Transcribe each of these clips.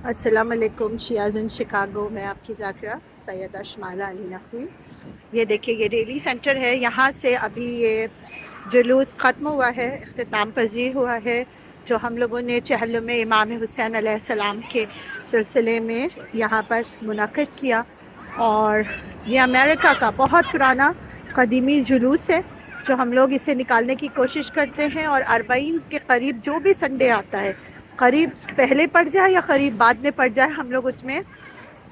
अस्सलाम वालेकुम शियाज़ in Chicago में आपकी ज़ाकिरा सैयदा शमाला अली नकवी। ये देखिए ये डेली सेंटर है। यहाँ से अभी ये जुलूस ख़त्म हुआ है, इख्तिताम पजीर हुआ है, जो हम लोगों ने चहल में इमाम हुसैन अलैहिस्सलाम के सिलसिले में यहाँ पर मुनक़िद किया। और ये अमेरिका का बहुत पुराना कदीमी जुलूस है, जो हम लोग इसे निकालने की कोशिश करते हैं। और 40 के करीब जो भी संडे आता है, करीब पहले पड़ जाए या करीब बाद में पड़ जाए, हम लोग उसमें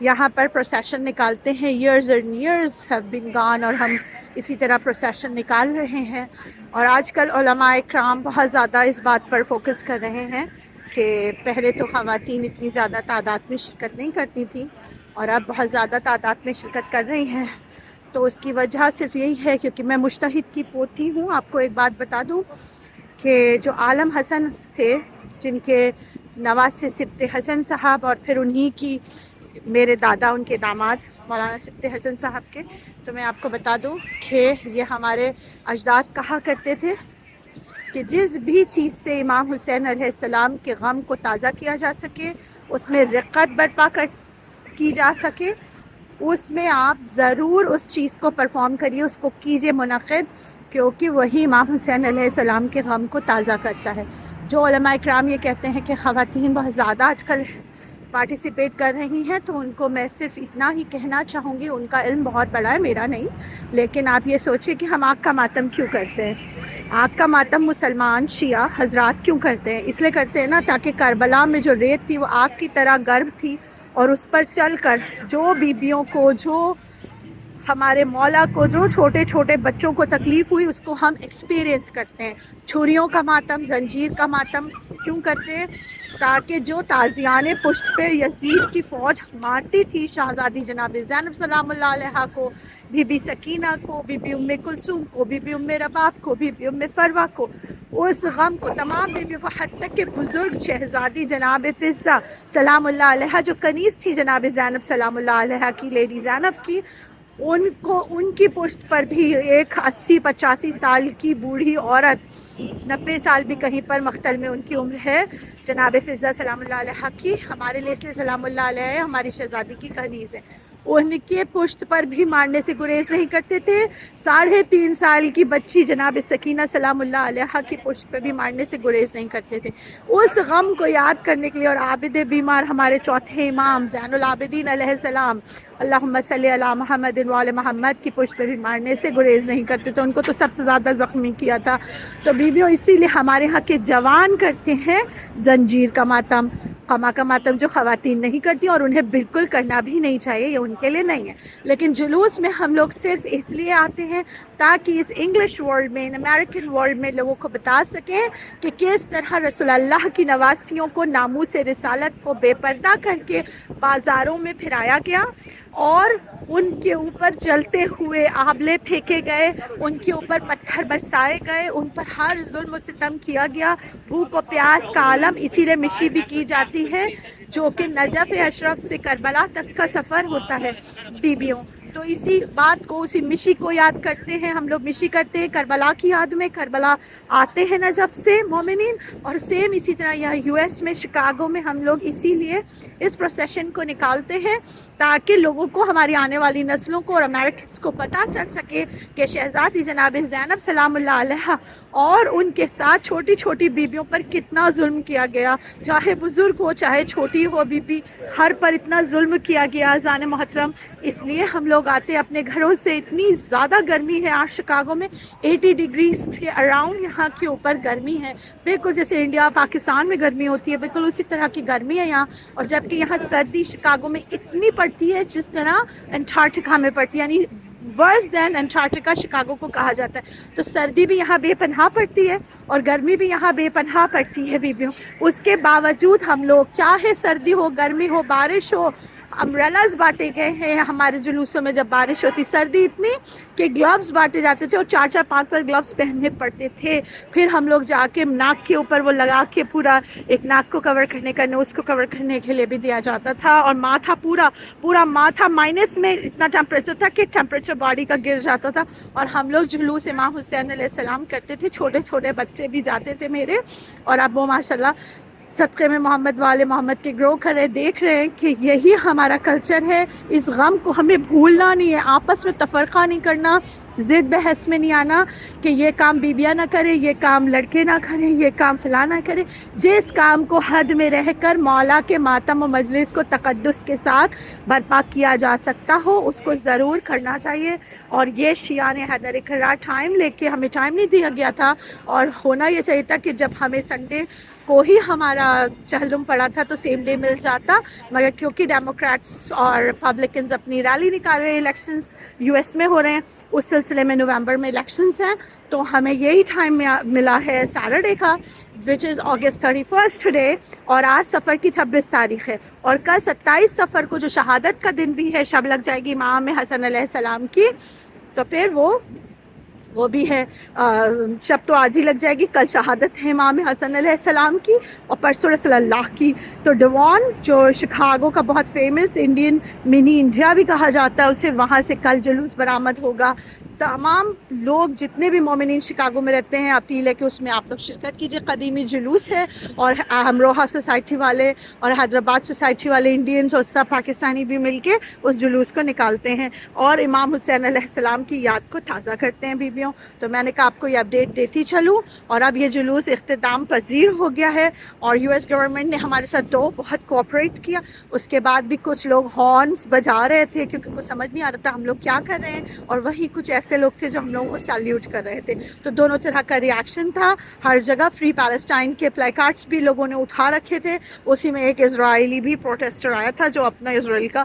यहाँ पर प्रोसेशन निकालते हैं। Years and years have been gone और हम इसी तरह प्रोसेशन निकाल रहे हैं। और आजकल उलमाए इकराम बहुत ज़्यादा इस बात पर फोकस कर रहे हैं कि पहले तो ख़वातीन इतनी ज़्यादा तादाद में शिरकत नहीं करती थी और अब बहुत ज़्यादा तादाद में शिरकत कर रही हैं। तो उसकी वजह सिर्फ यही है क्योंकि मैं मुज्तहिद की पोती हूँ। आपको एक बात बता दूँ कि जो आलम हसन थे, जिनके नवासे सिब्ते हसन साहब और फिर उन्हीं की मेरे दादा, उनके दामाद मौलाना सिब्ते हसन साहब के, तो मैं आपको बता दूं कि ये हमारे अजदाद कहा करते थे कि जिस भी चीज़ से इमाम हुसैन अलैहिस्सलाम के गम को ताज़ा किया जा सके, उसमें रिक़्क़त बर्पा की जा सके, उसमें आप ज़रूर उस चीज़ को परफॉर्म करिए, उसको कीजिए मुनक़िद, क्योंकि वही इमाम हुसैन अलैहिस्सलाम के गम को ताज़ा करता है। जो उलमा इकराम ये कहते हैं कि ख़वातीन बहुत ज़्यादा आजकल पार्टिसिपेट कर रही हैं, तो उनको मैं सिर्फ इतना ही कहना चाहूँगी, उनका इल्म बहुत बड़ा है, मेरा नहीं। लेकिन आप ये सोचिए कि हम आग का मातम क्यों करते हैं। आग का मातम मुसलमान शिया हजरात क्यों करते हैं? इसलिए करते हैं ना, ताकि करबला में जो रेत थी वो आग की तरह गर्म थी और उस पर चलकर जो बीबियों को, जो हमारे मौला को, जो छोटे छोटे बच्चों को तकलीफ़ हुई, उसको हम एक्सपीरियंस करते हैं। छुरियों का मातम, जंजीर का मातम क्यों करते हैं? ताकि जो ताज़ियाने पुश्त पे यजीद की फ़ौज मारती थी शहज़ादी जनाब ज़ैनब सलामुल्लाह अलैहा को, बीबी सकीना को, बीबी उम्मे कुलसूम को, बीबी उम्मे रबाब को, बीबी उम्मे फरवा को, उस गम को तमाम बीबियों को, हत्ता के बुज़ुर्ग शहज़ादी जनाब फ़िज़्ज़ा सलामुल्लाह अलैहा, जो कनीज़ थी जनाब ज़ैनब सलामुल्लाह अलैहा की, लेडी ज़ैनब की, उनको, उनकी पुश्त पर भी एक 80-85 साल की बूढ़ी औरत, 90 साल भी कहीं पर मख्तल में उनकी उम्र है, जनाब फ़िज़्ज़ा सलामुल्लाह अलैहा की, हमारे लिए सलामुल्लाह अलैहा हमारी शहज़ादी की कनीज़ है, उनके पुश्त पर भी मारने से गुरेज नहीं करते थे। 3.5 साल की बच्ची जनाब सकीना सलामुल्लाह अलैहा की पुश्त पर भी मारने से गुरेज नहीं करते थे। उस गम को याद करने के लिए और आबिद बीमार हमारे चौथे इमाम ज़ैनुल आबिदीन अलैहिस्सलाम, अल्लाहुम्मा सल्ली अला मुहम्मद व आले मुहम्मद की पुश्त पे भी मारने से गुरेज नहीं करते थे। उनको तो सबसे ज़्यादा ज़ख्मी किया था। तो बीबियों, इसीलिए हमारे यहाँ के जवान करते हैं जंजीर का मातम, कमा का मातम, जो ख़वातीन नहीं करती और उन्हें बिल्कुल करना भी नहीं चाहिए, ये उनके लिए नहीं है। लेकिन जुलूस में हम लोग सिर्फ इसलिए आते हैं ताकि इस इंग्लिश वर्ल्ड में, इन अमेरिकन वर्ल्ड में लोगों को बता सकें कि किस तरह रसूल अल्लाह की नवासियों को नामूस रिसालत को बेपर्दा करके बाज़ारों में फिराया गया और उनके ऊपर जलते हुए आबले फेंके गए, उनके ऊपर पत्थर बरसाए गए, उन पर हर जुल्म सितम किया गया, भूख और प्यास का आलम। इसीलिए मिशी भी की जाती है, जो कि नजफ़ अशरफ से करबला तक का सफ़र होता है बीबियों। तो इसी बात को, उसी मिशी को याद करते हैं हम लोग। मिशी करते हैं करबला की याद में, करबला आते हैं नजफ़ से मोमिनीन। और सेम इसी तरह यहाँ यूएस में शिकागो में हम लोग इसीलिए इस प्रोसेशन को निकालते हैं ताकि लोगों को, हमारी आने वाली नस्लों को और अमेरिकन्स को पता चल सके कि शहज़ादी जनाब ज़ैनब सलामुल्लाह अलैहा और उनके साथ छोटी छोटी बीबियों पर कितना जुल्म किया गया, चाहे बुज़ुर्ग हो चाहे छोटी हो बीबी, हर पर इतना जुल्म किया गया। जान मोहतरम, इसलिए हम लोग आते अपने घरों से। इतनी ज़्यादा गर्मी है आज शिकागो में, 80 डिग्री के अराउंड यहाँ के ऊपर गर्मी है, बिल्कुल जैसे इंडिया पाकिस्तान में गर्मी होती है, बिल्कुल उसी तरह की गर्मी है यहाँ। और जबकि यहाँ सर्दी शिकागो में इतनी पड़ती है जिस तरह अंटार्कटिका में पड़ती है, यानी वर्स दैन अंटार्कटिका शिकागो को कहा जाता है। तो सर्दी भी यहाँ बेपनाह पड़ती है और गर्मी भी यहाँ बेपनाह पड़ती है बीबियों। उसके बावजूद हम लोग, चाहे सर्दी हो, गर्मी हो, बारिश हो, अम्ब्रेलाज बांटे गए हैं हमारे जुलूसों में। जब बारिश होती, सर्दी इतनी कि ग्लव्स बांटे जाते थे और 4-4 5-5 ग्लव्स पहनने पड़ते थे। फिर हम लोग जाके नाक के ऊपर वो लगा के, पूरा एक नाक को कवर करने का, नोज़ को कवर करने के लिए भी दिया जाता था। और माथा, पूरा माथा माइनस में इतना टेम्परेचर था कि टेम्परेचर बॉडी का गिर जाता था। और हम लोग जुलूस इमाम हुसैन अलैहिस्सलाम करते थे, छोटे छोटे बच्चे भी जाते थे मेरे। और अब वो माशाल्लाह صدقے میں محمد والے محمد کے گرو کرے، دیکھ رہے ہیں کہ یہی ہمارا کلچر ہے. اس غم کو ہمیں بھولنا نہیں ہے، آپس میں تفرقہ نہیں کرنا، ضد بحث میں نہیں آنا کہ یہ کام بیویاں نہ کریں، یہ کام لڑکے نہ کریں، یہ کام فلاں نہ کریں. جس کام کو حد میں رہ کر مولا کے ماتم و مجلس کو تقدس کے ساتھ برپا کیا جا سکتا ہو اس کو ضرور کرنا چاہیے. اور یہ شیعہ نے حیدر کرار ٹائم لے کے، ہمیں ٹائم نہیں دیا گیا تھا، اور ہونا یہ چاہیے تھا کہ جب ہمیں سنڈے کو ہی ہمارا چہلم پڑا تھا تو سیم ڈے مل جاتا، مگر کیونکہ ڈیموکریٹس اور ریپبلکنز اپنی ریلی نکال رہے ہیں، الیکشنز یو ایس میں ہو رہے ہیں، اس سلسلے میں نومبر میں الیکشنز ہیں، تو ہمیں یہی ٹائم ملا ہے سیٹرڈے کا، وچ از August 31 ٹوڈے. اور آج سفر کی 26 تاریخ ہے، اور کل 27 سفر کو جو شہادت کا دن بھی ہے، شب لگ جائے گی امام حسن علیہ السلام کی، تو پھر وہ بھی ہے. شب تو آج ہی لگ جائے گی، کل شہادت ہے امام حسن علیہ السلام کی، اور پرسوں رسول اللہ کی. تو ڈیوان جو شکاگو کا بہت فیمس انڈین منی انڈیا بھی کہا جاتا ہے اسے، وہاں سے کل جلوس برآمد ہوگا. تمام لوگ جتنے بھی مومنین شکاگو میں رہتے ہیں، اپیل ہے کہ اس میں آپ لوگ شرکت کیجیے. قدیمی جلوس ہے، اور ہمروہا سوسائٹی والے اور حیدرآباد سوسائٹی والے انڈینز اور سب پاکستانی بھی مل کے اس جلوس کو نکالتے ہیں، اور امام حسین علیہ السلام کی یاد کو تازہ کرتے ہیں بیویوں. تو میں نے کہا آپ کو یہ اپڈیٹ دیتی چلوں. اور اب یہ جلوس اختتام پذیر ہو گیا ہے، اور یو ایس گورنمنٹ نے ہمارے ساتھ بہت کوآپریٹ کیا. اس کے بعد بھی کچھ لوگ ہارنز بجا رہے تھے کیونکہ ان کو سمجھ نہیں آ رہا تھا ہم لوگ کیا کر رہے ہیں، اور وہی کچھ ایسے لوگ تھے جو ہم لوگوں کو سیلیوٹ کر رہے تھے. تو دونوں طرح کا ریاکشن تھا. ہر جگہ فری پیلسٹائن کے پلائی کارڈس بھی لوگوں نے اٹھا رکھے تھے. اسی میں ایک اسرائیلی بھی پروٹیسٹر آیا تھا جو اپنا اسرائیل کا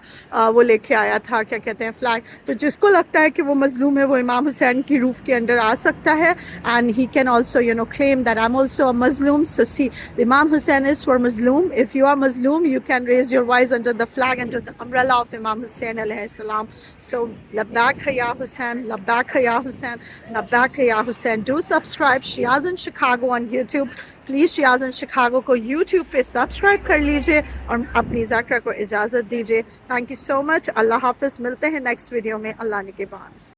وہ لے کے آیا تھا، کیا کہتے ہیں، فلیگ. تو جس کو لگتا ہے کہ وہ مظلوم ہے، وہ امام حسین کی روف کے انڈر آ سکتا ہے. And he can also, claim that I'm also a Muslim. So see, the Imam Hussein is for Muslim. If you are Muslim, you can raise your voice under the flag, under the umbrella of Imam Hussein alayhi salam. So, labbaik hai ya Hussein, labbaik hai ya Hussein, labbaik hai ya Hussein. Do subscribe Shias in Chicago on YouTube. Please Shiaz in Chicago کو YouTube پہ subscribe کر لیجئے اور اپنی ذاکرہ کو اجازت دیجئے. Thank you so مچ. اللہ حافظ. ملتے ہیں نیکسٹ ویڈیو میں اللہ نے کے بعد.